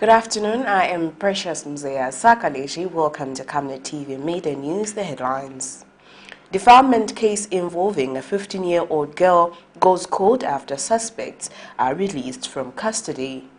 Good afternoon, I am Precious Mzea Sakaleshi. Welcome to Camnet TV Midday News, the headlines. Defilement case involving a 15-year-old girl goes cold after suspects are released from custody.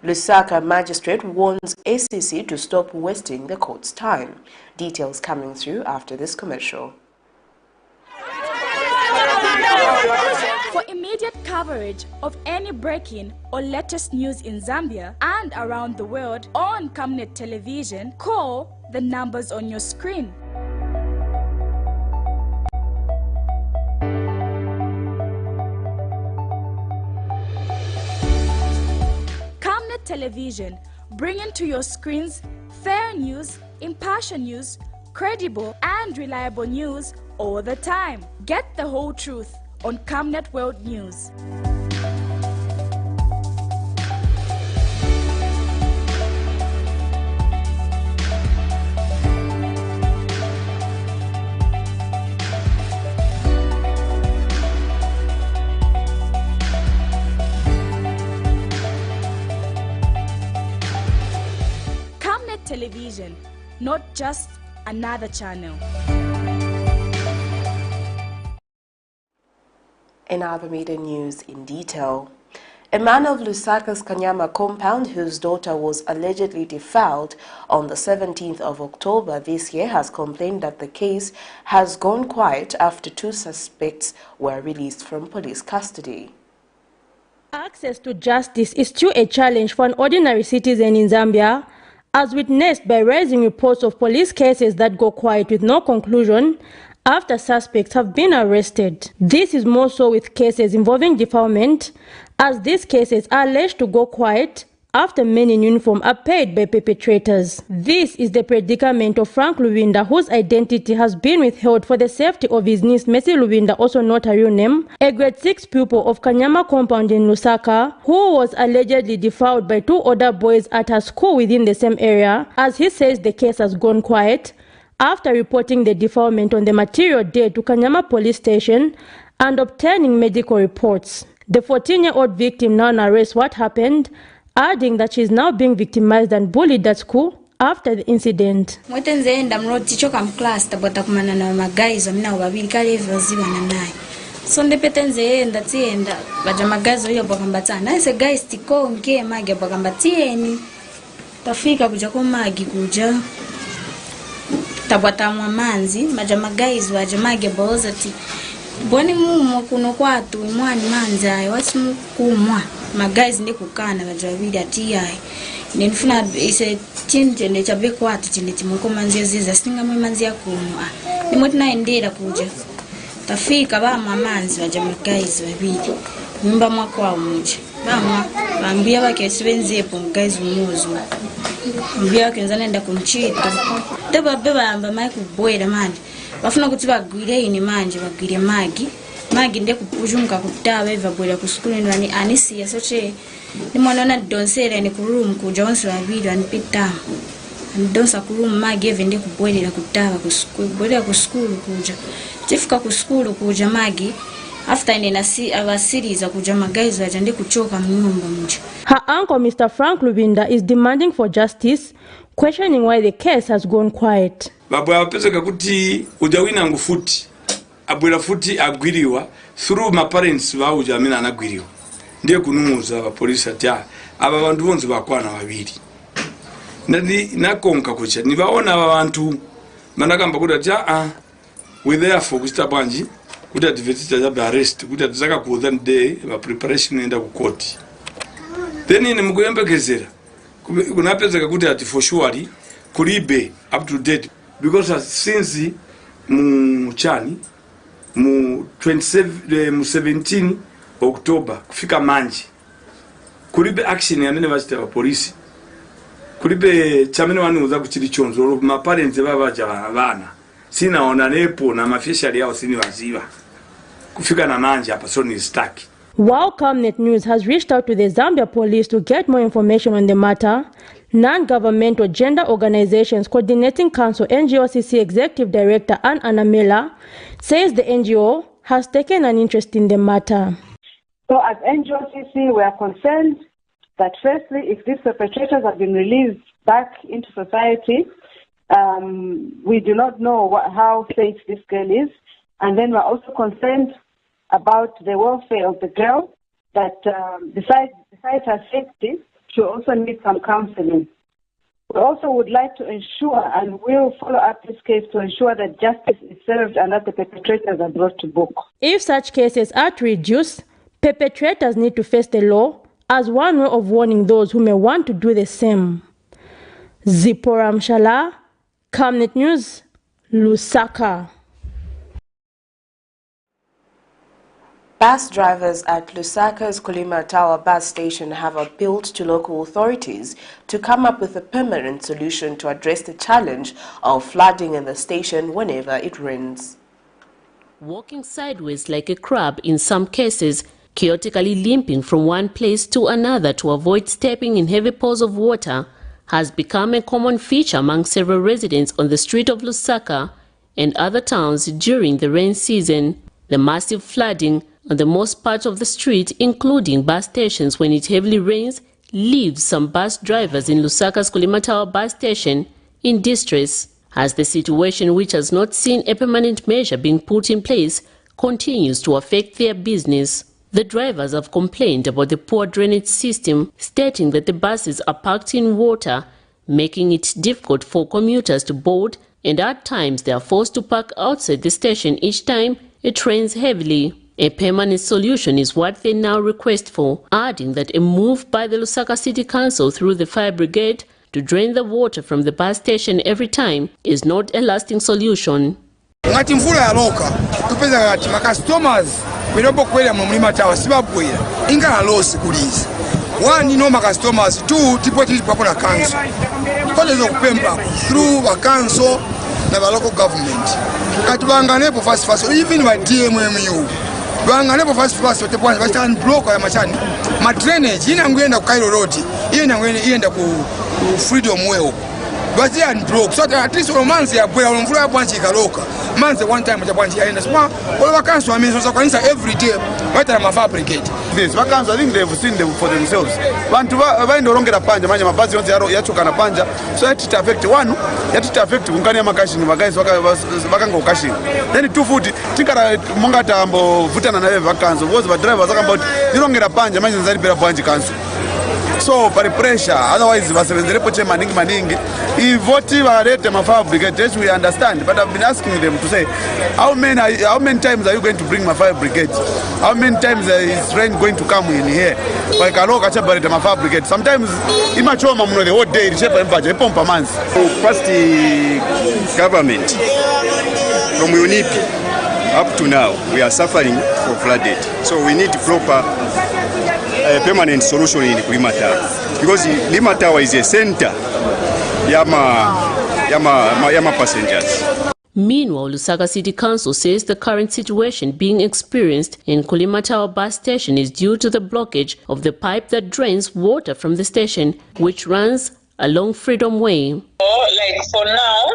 LUSAKA magistrate warns ACC to stop wasting the court's time. Details coming through after this commercial. For immediate coverage of any breaking or latest news in Zambia and around the world on Camnet television, call the numbers on your screen. Camnet television, bringing to your screens fair news, impartial news, credible and reliable news all the time. Get the whole truth on Camnet World News. Camnet television, not just another channel. In other media news in detail, a man of Lusaka's Kanyama compound whose daughter was allegedly defiled on the 17th of October this year has complained that the case has gone quiet after two suspects were released from police custody. Access to justice is still a challenge for an ordinary citizen in Zambia, as witnessed by rising reports of police cases that go quiet with no conclusion after suspects have been arrested. This is more so with cases involving defilement, as these cases are alleged to go quiet after men in uniform are paid by perpetrators. This is the predicament of Frank Lubinda, whose identity has been withheld for the safety of his niece Messi Lubinda, also not her real name, a grade 6 pupil of Kanyama compound in Lusaka, who was allegedly defiled by two other boys at her school within the same area. As he says, the case has gone quiet after reporting the defilement on the material day to Kanyama police station and obtaining medical reports. The 14-year-old victim now narrates what happened, adding that she is now being victimized and bullied at school after the incident. So ndepetenzeenda tienda baja magazi oyo bakambatana ese guys tikonke mage bakambatieni tafika kuja ko magi kuja tabwata mwamanzi maja magazi waje mage boza ti boni mumo kuno kwatu mwani manza ayi wasimu kumwa magazi ndi kukana baja bidi ati ayi ninfuna ise tinje ne chabe kwatu chine timuko manzi ziza singa mwe manzi yakunwa nimoti naendera kuja tafika ba mamanzi baje magazi babidi nyumba mwako muje bamwa bambia bakesi benzepo magazi umuzo mbia kenzana nda kumchita deba bamba mai kubwera manje bafuna kuti bagwire ini manje bagwire magi nde kupujunga kutawa eva bwera ku school ndani anisi yasoche nimona na donsera ni ku room kuja onse babidi anipita ndonsa ku room magi eve nde kubwera kutawa ku school bwera ku school kuja tifika ku school kuja magi after our series kuja magazi wajande kuchoka mnyumba muje. Her uncle Mr. Frank Lubinda is demanding for justice, questioning why the case has gone quiet. Babu apeseka kuti ujawina ngufuti abwera futi agwiriwa through my parents ba ujamina anagwiriwa ndiye kunumuza ba police ati aba bantu bonzi bakwana babiri ndadi nakonka kucha nibaona aba bantu manakamba kuti ati we therefore kustabanji kuti advetita za arrest kuti adzaka kuza day ba preparation enda ku court then ni mukuyembekezera kunapezeka kuti ati for sure kulibe up to date because since mu 17 October kufika manje kulibe action yanene bachita ba police kulibe chamene wanuza kuchiri chonzo ma parents babaja bana sinaona nepo na mafishali yao sini waziva kufika na manje hapa so ni stuck. While Camnet News has reached out to the Zambia police to get more information on the matter, non-governmental gender organizations coordinating council NGOCC executive director Ann Anamela says the NGO has taken an interest in the matter. So as NGOCC, we are concerned that firstly, if these perpetrators have been released back into society, we do not know how safe this girl is. And then we're also concerned about the welfare of the girl, that besides her safety, she also needs some counseling. We also would like to ensure, and will follow up this case to ensure that justice is served and that the perpetrators are brought to book. If such cases are to reduce, perpetrators need to face the law as one way of warning those who may want to do the same. Zipporah Mshala, Camnet News, Lusaka. Bus drivers at Lusaka's Kulima Tower bus station have appealed to local authorities to come up with a permanent solution to address the challenge of flooding in the station whenever it rains. Walking sideways like a crab in some cases, chaotically limping from one place to another to avoid stepping in heavy pools of water, has become a common feature among several residents on the street of Lusaka and other towns during the rain season. The massive flooding on the most part of the street, including bus stations when it heavily rains, leaves some bus drivers in Lusaka's Kulima Tower bus station in distress, as the situation, which has not seen a permanent measure being put in place, continues to affect their business. The drivers have complained about the poor drainage system, stating that the buses are parked in water, making it difficult for commuters to board, and at times they are forced to park outside the station each time it rains heavily. A permanent solution is what they now request for, adding that a move by the Lusaka City Council through the fire brigade to drain the water from the bus station every time is not a lasting solution. Ngati mvula yaloka tupeza ngati customers birobo kwela mu Kulima Tower sibabwera ingala losi kuliza. One, customers. Two, tipo tilipo na council. Kolezo kupemba through a council na local government. Katubanganepo fast even by DMMU. Banganepo fast tepwana basta block ya machani. Ma drainage ina ngwenda ku Cairo Road. Ienda ku Freedom Way. But they are broke. So at least romance ya bwela mvula bwanchi ikaloka. Manze one time ya bwanchi yaenda. So all vacancy wameanza kanisa every day. Wata na fabricate. This vacancy I think they've seen them for themselves. Bantu baenda olongera panja manje mabazi yonse yachoka na panja. So it affect one, it affect kunkani ya makashini guys vakanga ukashini. Then two foot tikara monga tambo vutana na vacancy. Both the drivers akamba ilongera panja manje nzali bela bwanchi council. So for the pressure, otherwise vasevenzerepo maningi ivoti varete mafire brigade, we understand, but I've been asking them to say how many times are you going to bring my fire brigade? How many times is rain going to come in here? Like aloka chabarete mafire brigade. Sometimes imachoma muno the whole day chepa empaja epompa manzi. First government from UNIP up to now we are suffering for flooded. So we need proper permanent solution in Kulima Tower, because Kulima Tower is a center yama passengers. Meanwhile, Lusaka City Council says the current situation being experienced in Kulima Tower bus station is due to the blockage of the pipe that drains water from the station, which runs along Freedom Way. Like for now,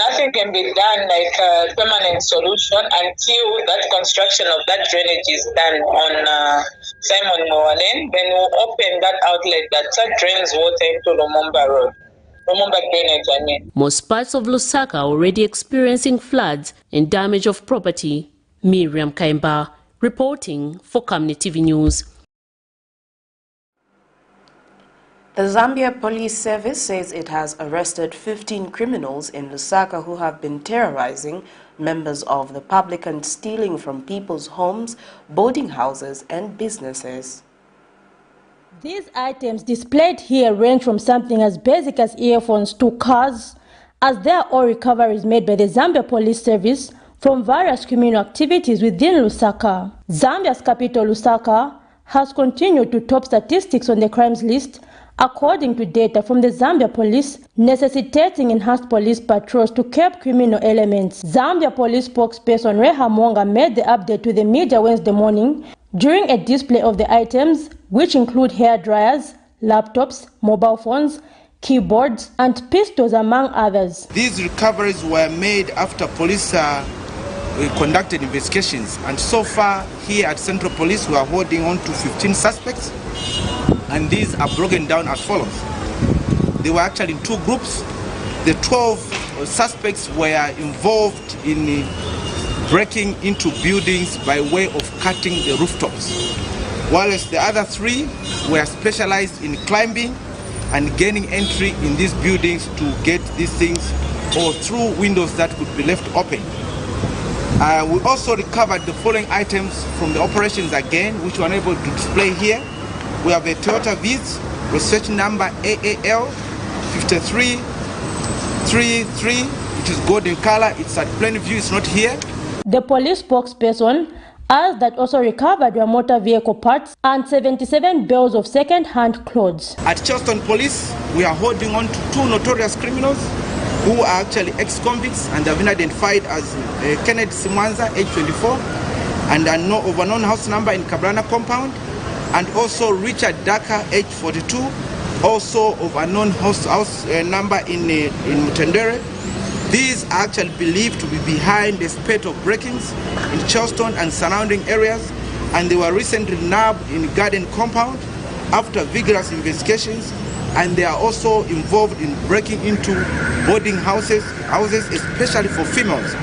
nothing can be done like a permanent solution until that construction of that drainage is done on Simon Moalen. Then we'll open that outlet that drains water into Lumumba Road. Lumumba drainage, I mean. Most parts of Lusaka are already experiencing floods and damage of property. Miriam Kaimba reporting for Camnet TV News. The Zambia Police Service says it has arrested 15 criminals in Lusaka who have been terrorizing members of the public and stealing from people's homes, boarding houses and businesses. These items displayed here range from something as basic as earphones to cars, as they are all recoveries made by the Zambia Police Service from various criminal activities within Lusaka. Zambia's capital, Lusaka, has continued to top statistics on the crimes list, according to data from the Zambia Police, necessitating enhanced police patrols to curb criminal elements. Zambia Police spokesperson Reha Mwanga made the update to the media Wednesday morning during a display of the items, which include hair dryers, laptops, mobile phones, keyboards, and pistols, among others. These recoveries were made after police conducted investigations, and so far here at Central Police we are holding on to 15 suspects and these are broken down as follows. They were actually in two groups. The 12 suspects were involved in breaking into buildings by way of cutting the rooftops, whilst the other 3 were specialized in climbing and gaining entry in these buildings to get these things or through windows that could be left open. We also recovered the following items from the operations again, which we are unable to display here. We have a Toyota Viz, research number AAL 5333, which is gold in color. It's at plain view, it's not here. The police spokesperson adds that also recovered were motor vehicle parts and 77 bales of second-hand clothes. At Charleston Police, we are holding on to 2 notorious criminals who are actually ex-convicts and have been identified as Kenneth Simwanza, age 24, and of unknown house number in Cabrana compound, and also Richard Daka, age 42, also of unknown house number in Mutendere. These are actually believed to be behind the spate of break-ins in Charleston and surrounding areas, and they were recently nabbed in Garden compound after vigorous investigations, and they are also involved in breaking into boarding houses especially for females.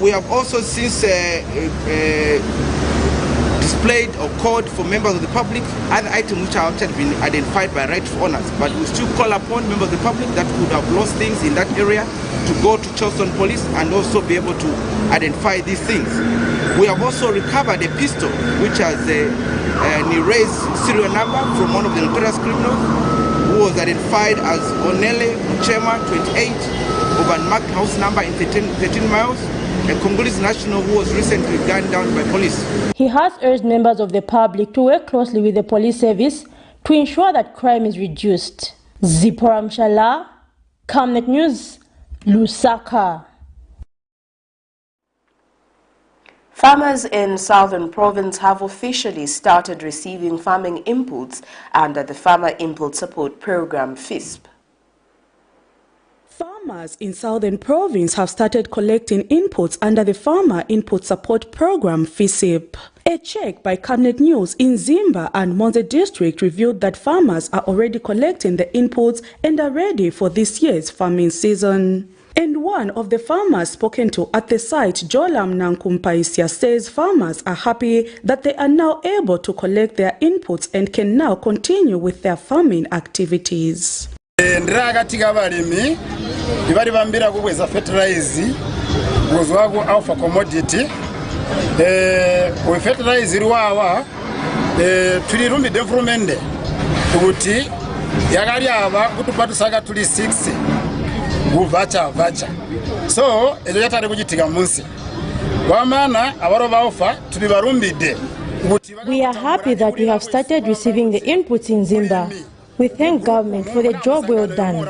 We have also since displayed or called for members of the public other items which have actually been identified by rightful owners, but we still call upon members of the public that would have lost things in that area to go to Charleston Police and also be able to identify these things. We have also recovered a pistol which has a erased serial number from one of the notorious criminals who was identified as Onele Uchema, 28, of unmarked house number in 13 miles, a Congolese national who was recently gunned down by police. He has urged members of the public to work closely with the police service to ensure that crime is reduced. Zipporah Mshala, Camnet News, Lusaka. Farmers in Southern Province have officially started receiving farming inputs under the Farmer Input Support Program FISP. Farmers in Southern Province have started collecting inputs under the Farmer Input Support Program FISP. A check by Camnet News in Zimba and Monze District revealed that farmers are already collecting the inputs and are ready for this year's farming season. And one of the farmers spoken to at the site, Jolam Nankumpaisia, says farmers are happy that they are now able to collect their inputs and can now continue with their farming activities. Ndirakatika balimi ibali bambira kukweza fertilizer gozwago alpha commodity we fertilizer wawa tuli rumbi development kuti yakali aba kutupatusaka tuli 6 guvacha so ezo yatari kuchitika munsi wamana abaroba alpha tuli barumbide. We are happy that we have started receiving the inputs in Zimba. We thank government for the job well done.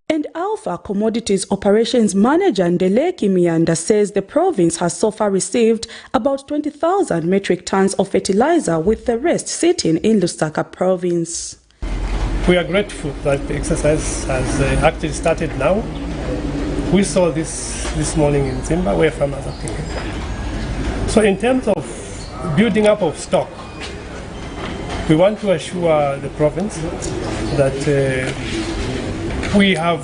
And Alpha Commodities Operations Manager Ndeleki Mianda says the province has so far received about 20,000 metric tons of fertilizer, with the rest sitting in Lusaka province. We are grateful that the exercise has actually started now. We saw this morning in Zimba where farmers are picking. So in terms of building up of stock, we want to assure the province that we have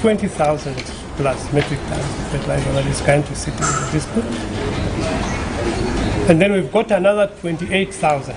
20,000 plus metric tons of fertilizer that is currently sitting in this put. And then we've got another 28,000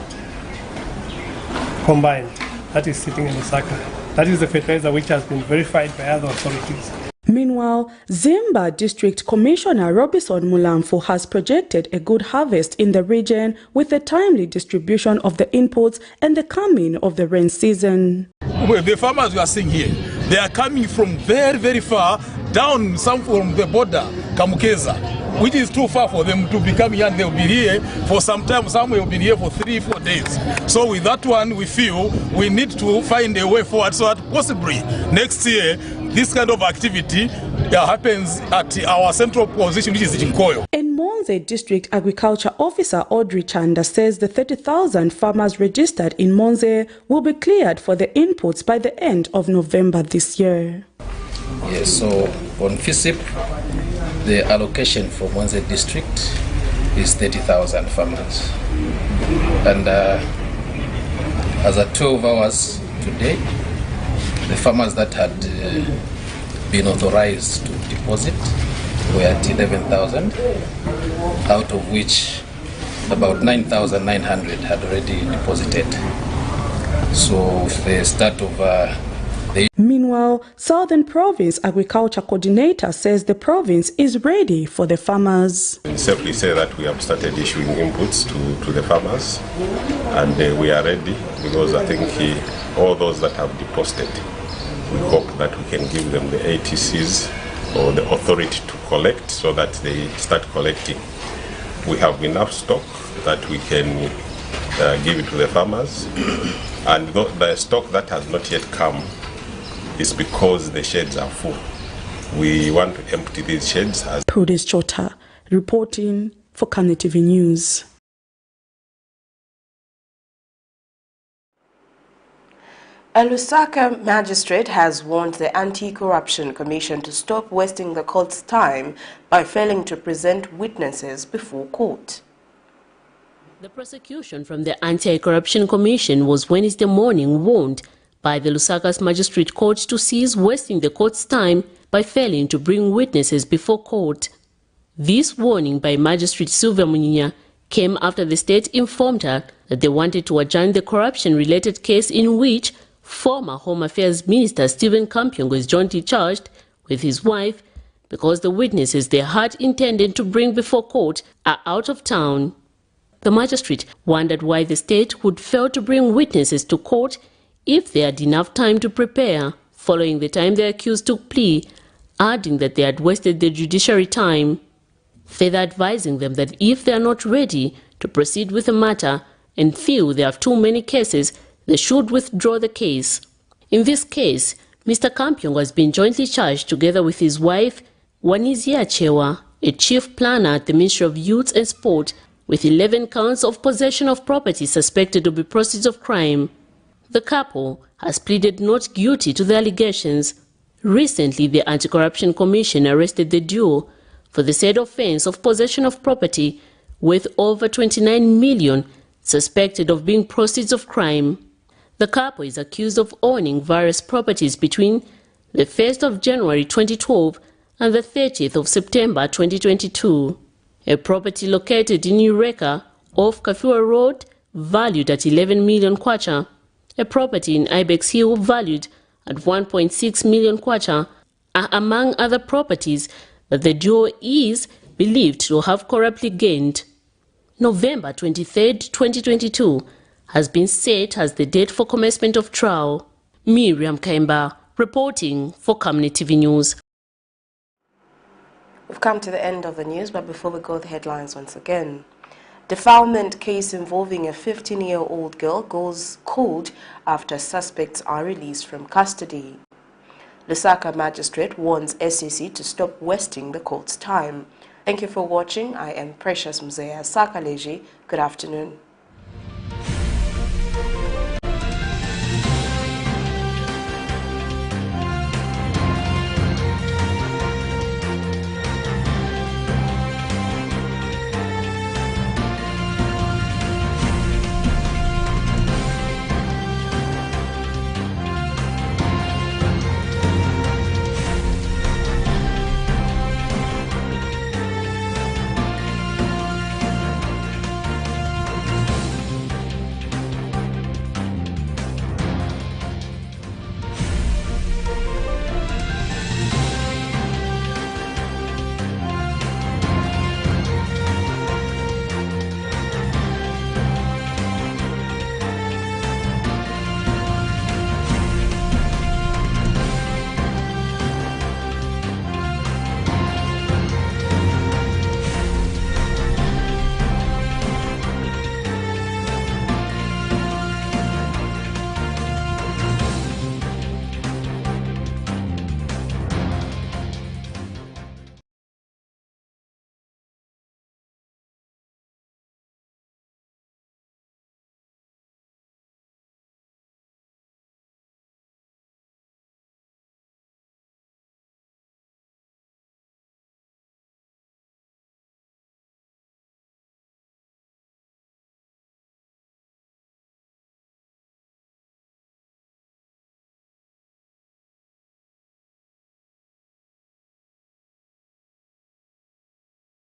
combined that is sitting in Lusaka. That is the fertilizer which has been verified by other authorities. Meanwhile, Zimba District Commissioner Robinson Mulamfu has projected a good harvest in the region with the timely distribution of the inputs and the coming of the rain season. Well, the farmers we are seeing here, they are coming from very, very far, down some from the border, Kamukeza, which is too far for them to be coming here, and they'll be here for some time. Some will be here for 3-4 days. So with that one, we feel we need to find a way forward so that possibly next year this kind of activity happens at our central position, which is Jinkoyo. In Monze District Agriculture Officer Audrey Chanda says the 30,000 farmers registered in Monze will be cleared for the inputs by the end of November this year. Yes, so on FISIP, the allocation for Monze District is 30,000 farmers. And as at 12 hours today, the farmers that had been authorized to deposit were at 11,000, out of which about 9,900 had already deposited. So with the start of Meanwhile, Southern Province Agriculture Coordinator says the province is ready for the farmers. We simply say that we have started issuing inputs to the farmers, and we are ready because I think all those that have deposited, we hope that we can give them the ATCs or the authority to collect so that they start collecting. We have enough stock that we can give it to the farmers, and the stock that has not yet come is because the sheds are full. We want to empty these sheds. Prudence Chota reporting for Camnet TV News. A LUSAKA magistrate has warned the Anti-Corruption Commission to stop wasting the court's time by failing to present witnesses before court. The prosecution from the Anti-Corruption Commission was Wednesday morning warned by the LUSAKA's magistrate court to cease wasting the court's time by failing to bring witnesses before court. This warning by Magistrate Sylvia Munyinya came after the state informed her that they wanted to adjourn the corruption-related case in which former Home Affairs Minister Stephen Kampyongo is jointly charged with his wife because the witnesses they had intended to bring before court are out of town. The magistrate wondered why the state would fail to bring witnesses to court if they had enough time to prepare following the time the accused took plea, adding that they had wasted the judiciary time, further advising them that if they are not ready to proceed with the matter and feel they have too many cases, they should withdraw the case. In this case, Mr. Kampyongo has been jointly charged together with his wife, Wanizia Chewa, a chief planner at the Ministry of Youth and Sport, with 11 counts of possession of property suspected to be proceeds of crime. The couple has pleaded not guilty to the allegations. Recently, the Anti-Corruption Commission arrested the duo for the said offense of possession of property worth over 29 million, suspected of being proceeds of crime. The couple is accused of owning various properties between the 1st of January 2012 and the 30th of September 2022. A property located in Eureka off Kafua Road, valued at 11 million kwacha. A property in Ibex Hill valued at 1.6 million kwacha are among other properties that the duo is believed to have corruptly gained. November 23, 2022 has been set as the date for commencement of trial. Miriam Kaimba reporting for Camnet TV News. We've come to the end of the news, but before we go, the headlines once again. Defilement case involving a 15-year-old girl goes cold after suspects are released from custody. LUSAKA magistrate warns SEC to stop wasting the court's time. Thank you for watching. I am Precious Mzea Sakaleji. Good afternoon.